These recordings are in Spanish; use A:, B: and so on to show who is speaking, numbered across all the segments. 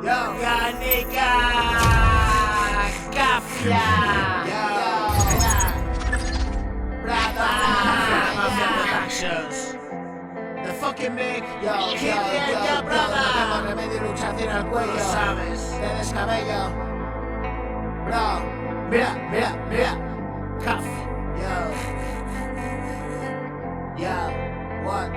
A: Ganica, Cafia, Mafia Productions, The Fucking Mick, brother.
B: No tengo remedio y luchación al cuello,
A: Lo sabes.
B: de descabello. Bro, mira,
A: Cafia.
B: Yo, 1,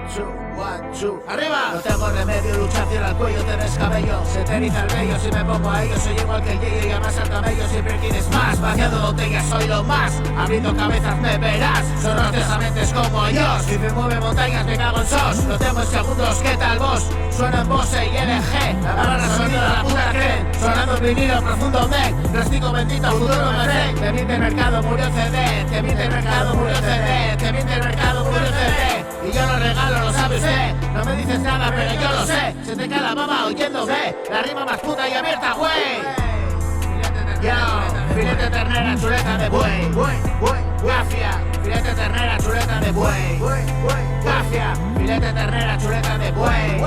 B: 2,
A: Arriba.
B: no tengo remedio, luchación al cuello, te descabello. Se te eriza el vello, si me pongo a ello soy igual que el yeyo y además al camello. Siempre quieres más, vaciando botellas soy lo más. Abriendo cabezas me verás, son mentes como ellos. Si me mueve montañas me cago en sos. No tengo segundos, ¿qué tal vos? Suena en Bose y LG, la barra sonido la puta creen. Sonando en vinilo profundo mec, plástico bendito, futuro me ven. Te miente el mercado, murió CD, te miente el mercado, murió CD, te miente el mercado, murió CD. Y yo lo regalo, lo sabe usted. No me dices nada, pero yo lo sé. Se te cae la baba oyéndome. La rima más puta y abierta, güey. Yo, filete de ternera, chuleta de buey. Gafia, filete de ternera, chuleta de buey. Gafia, filete de ternera, chuleta de buey.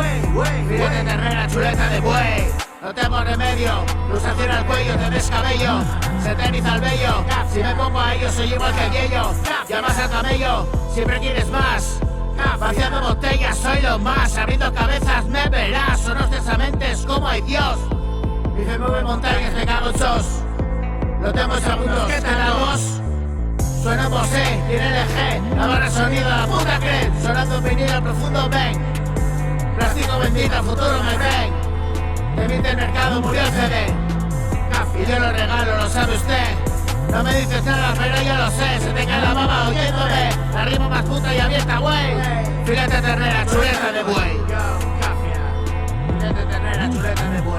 B: Filete de ternera, chuleta de buey. No tengo remedio, luchación al cuello, te descabello. Se te eriza el vello. Si me pongo a ello soy igual que el yeyo. Llamas al camello, siempre quieres más. Vaciando botellas soy lo más. Abriendo cabezas me verás. Son testamentes como hay Dios. Y se mueve montañas, me cago en sos. Lo tengo en segundos, ¿qué tal la voz? Suena en Bose, tiene LG. La barra sonido, la puta creen. Sonando en vinilo profundo ven. Plástico bendito, el futuro me ven. Te miente el mercado, murió el CD. Y yo lo regalo, lo sabe usted. No me dices nada, pero yo lo sé. Se te cae la baba oyéndome. La rima más puta y abierta, güey. Filete de ternera, chuleta de buey. Filete de ternera, chuleta de buey.